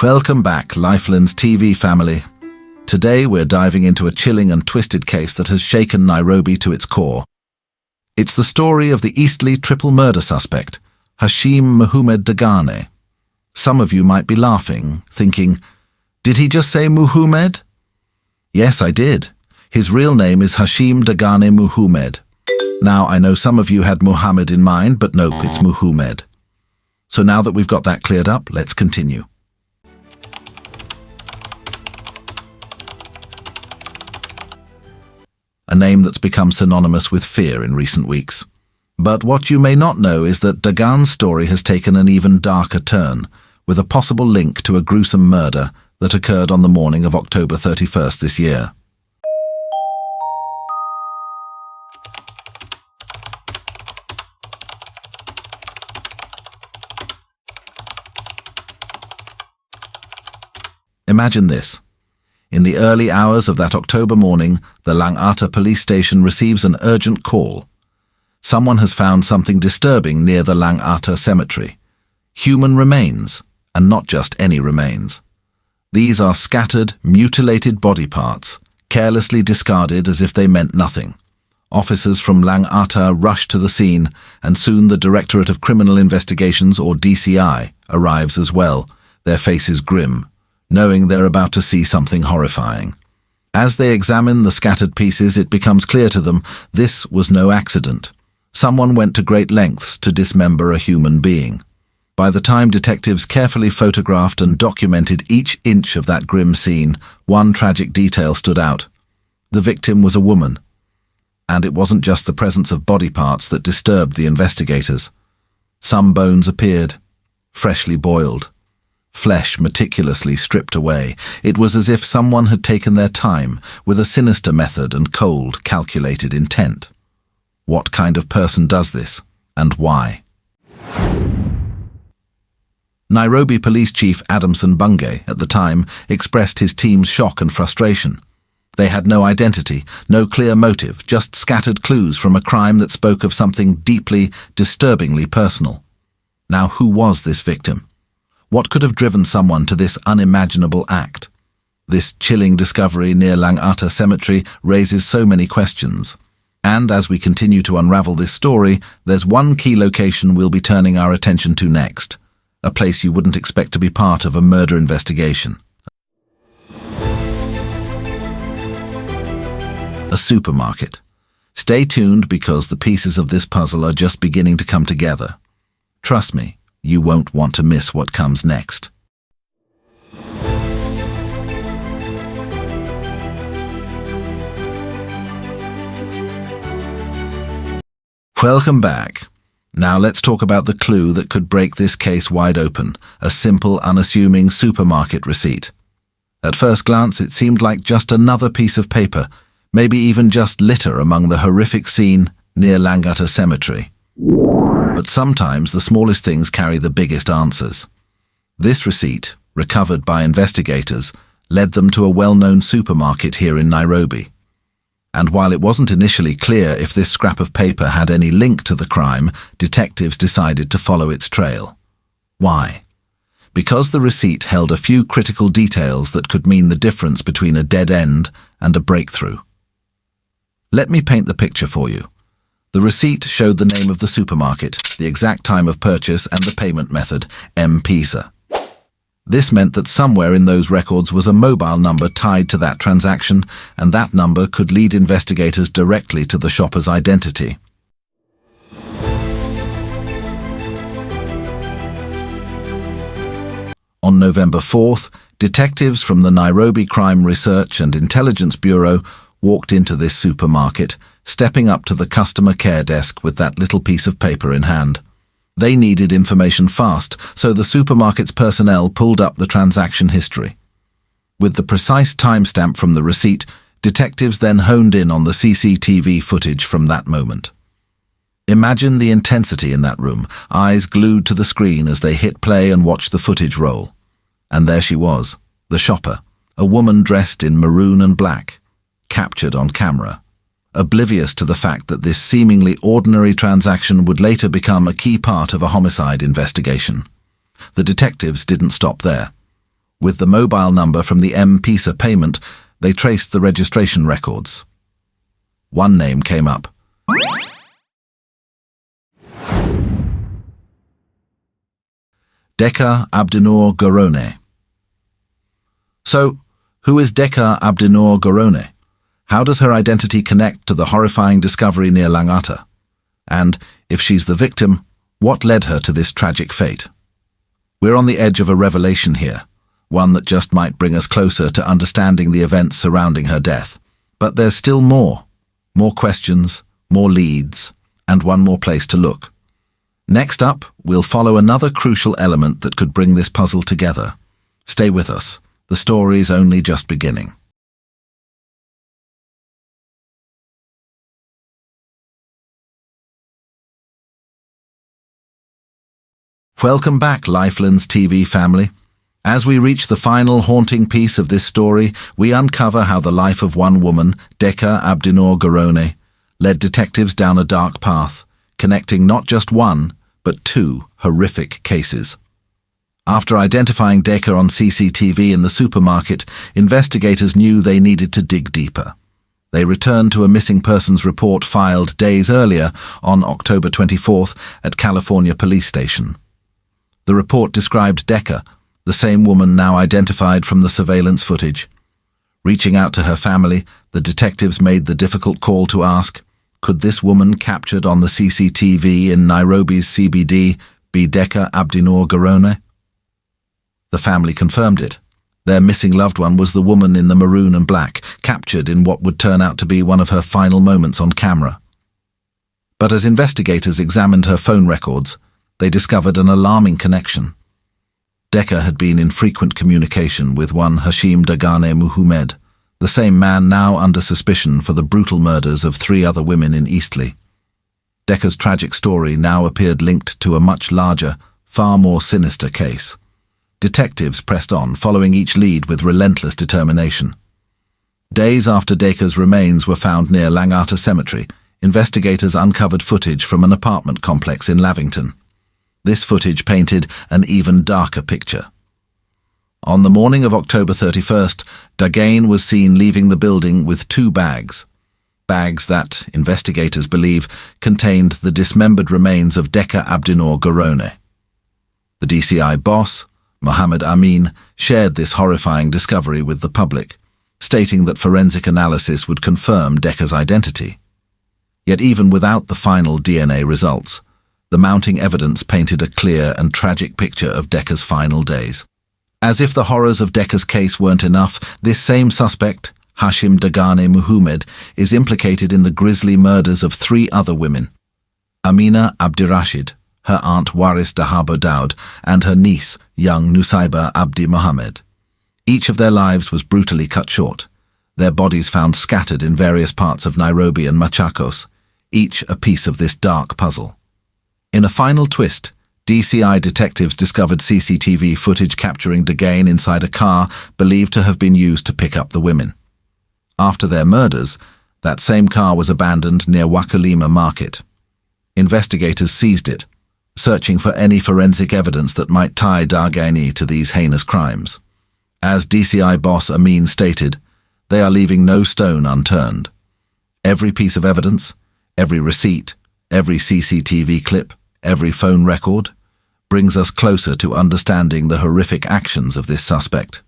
Welcome back, Lifelens TV family. Today we're diving into a chilling and twisted case that has shaken Nairobi to its core. It's the story of the Eastleigh triple murder suspect, Hashim Dagane. Some of you might be laughing, thinking, did he just say Muhumed? Yes, I did. His real name is Hashim Dagane Muhumed. Now, I know some of you had Muhammad in mind, but nope, it's Muhumed. So now that we've got that cleared up, let's continue. A name that's become synonymous with fear in recent weeks. But what you may not know is that Dagane's story has taken an even darker turn, with a possible link to a gruesome murder that occurred on the morning of October 31st this year. Imagine this. In the early hours of that October morning, the Langata police station receives an urgent call. Someone has found something disturbing near the Langata cemetery. Human remains, and not just any remains. These are scattered, mutilated body parts, carelessly discarded as if they meant nothing. Officers from Langata rush to the scene, and soon the Directorate of Criminal Investigations, or DCI, arrives as well, their faces grim, knowing they're about to see something horrifying. As they examine the scattered pieces, it becomes clear to them this was no accident. Someone went to great lengths to dismember a human being. By the time detectives carefully photographed and documented each inch of that grim scene, one tragic detail stood out. The victim was a woman. And it wasn't just the presence of body parts that disturbed the investigators. Some bones appeared, freshly boiled. Flesh meticulously stripped away. It was as if someone had taken their time with a sinister method and cold, calculated intent. What kind of person does this, and why? Nairobi Police Chief Adamson Bungay, at the time, expressed his team's shock and frustration. They had no identity, no clear motive, just scattered clues from a crime that spoke of something deeply, disturbingly personal. Now, who was this victim? What could have driven someone to this unimaginable act? This chilling discovery near Langata Cemetery raises so many questions. And as we continue to unravel this story, there's one key location we'll be turning our attention to next. A place you wouldn't expect to be part of a murder investigation. A supermarket. Stay tuned because the pieces of this puzzle are just beginning to come together. Trust me. You won't want to miss what comes next. Welcome back. Now let's talk about the clue that could break this case wide open, a simple, unassuming supermarket receipt. At first glance, it seemed like just another piece of paper, maybe even just litter among the horrific scene near Langata Cemetery. But sometimes the smallest things carry the biggest answers. This receipt, recovered by investigators, led them to a well-known supermarket here in Nairobi. And while it wasn't initially clear if this scrap of paper had any link to the crime, detectives decided to follow its trail. Why? Because the receipt held a few critical details that could mean the difference between a dead end and a breakthrough. Let me paint the picture for you. The receipt showed the name of the supermarket, the exact time of purchase, and the payment method, M-Pesa. This meant that somewhere in those records was a mobile number tied to that transaction, and that number could lead investigators directly to the shopper's identity. On November 4th, detectives from the Nairobi Crime Research and Intelligence Bureau walked into this supermarket, stepping up to the customer care desk with that little piece of paper in hand. They needed information fast, so the supermarket's personnel pulled up the transaction history. With the precise timestamp from the receipt, detectives then honed in on the CCTV footage from that moment. Imagine the intensity in that room, eyes glued to the screen as they hit play and watched the footage roll. And there she was, the shopper, a woman dressed in maroon and black, captured on camera, oblivious to the fact that this seemingly ordinary transaction would later become a key part of a homicide investigation. The detectives didn't stop there. With the mobile number from the M-Pesa payment, they traced the registration records. One name came up. Deka Abdinur Gorone. So, who is Deka Abdinur Gorone? How does her identity connect to the horrifying discovery near Langata? And, if she's the victim, what led her to this tragic fate? We're on the edge of a revelation here, one that just might bring us closer to understanding the events surrounding her death. But there's still more. More questions, more leads, and one more place to look. Next up, we'll follow another crucial element that could bring this puzzle together. Stay with us. The story's only just beginning. Welcome back, Lifelens TV family. As we reach the final haunting piece of this story, we uncover how the life of one woman, Deka Abdinur Gorone, led detectives down a dark path, connecting not just one, but two horrific cases. After identifying Deka on CCTV in the supermarket, investigators knew they needed to dig deeper. They returned to a missing persons report filed days earlier on October 24th at California Police Station. The report described Deka, the same woman now identified from the surveillance footage. Reaching out to her family, the detectives made the difficult call to ask, could this woman captured on the CCTV in Nairobi's CBD be Deka Abdinur Gorone? The family confirmed it. Their missing loved one was the woman in the maroon and black, captured in what would turn out to be one of her final moments on camera. But as investigators examined her phone records, they discovered an alarming connection. Deka had been in frequent communication with one Hashim Dagane Muhumed, the same man now under suspicion for the brutal murders of 3 other women in Eastleigh. Deka's tragic story now appeared linked to a much larger, far more sinister case. Detectives pressed on, following each lead with relentless determination. Days after Deka's remains were found near Langata Cemetery, investigators uncovered footage from an apartment complex in Lavington. This footage painted an even darker picture. On the morning of October 31st, Dagane was seen leaving the building with 2 bags. Bags that, investigators believe, contained the dismembered remains of Deka Abdinur Gorone. The DCI boss, Mohammed Amin, shared this horrifying discovery with the public, stating that forensic analysis would confirm Deka's identity. Yet even without the final DNA results, the mounting evidence painted a clear and tragic picture of Deka's final days. As if the horrors of Deka's case weren't enough, this same suspect, Hashim Dagane Muhumed, is implicated in the grisly murders of 3 other women: Amina Abdirashid, her aunt Waris Dahabo Daud, and her niece, young Nusaiba Abdi Mohammed. Each of their lives was brutally cut short, their bodies found scattered in various parts of Nairobi and Machakos, each a piece of this dark puzzle. In a final twist, DCI detectives discovered CCTV footage capturing Dagane inside a car believed to have been used to pick up the women. After their murders, that same car was abandoned near Wakulima Market. Investigators seized it, searching for any forensic evidence that might tie Dagane to these heinous crimes. As DCI boss Amin stated, they are leaving no stone unturned. Every piece of evidence, every receipt, every CCTV clip, every phone record, brings us closer to understanding the horrific actions of this suspect.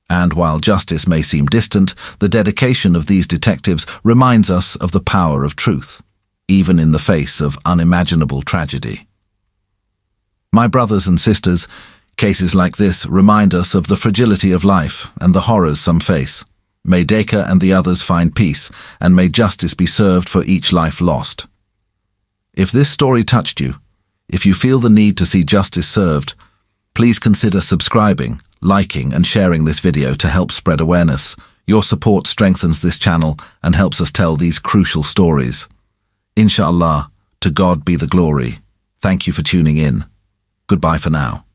And while justice may seem distant, the dedication of these detectives reminds us of the power of truth, even in the face of unimaginable tragedy. My brothers and sisters, cases like this remind us of the fragility of life and the horrors some face. May Deka and the others find peace, and may justice be served for each life lost. If this story touched you, if you feel the need to see justice served, please consider subscribing, liking and sharing this video to help spread awareness. Your support strengthens this channel and helps us tell these crucial stories. Inshallah, to God be the glory. Thank you for tuning in. Goodbye for now.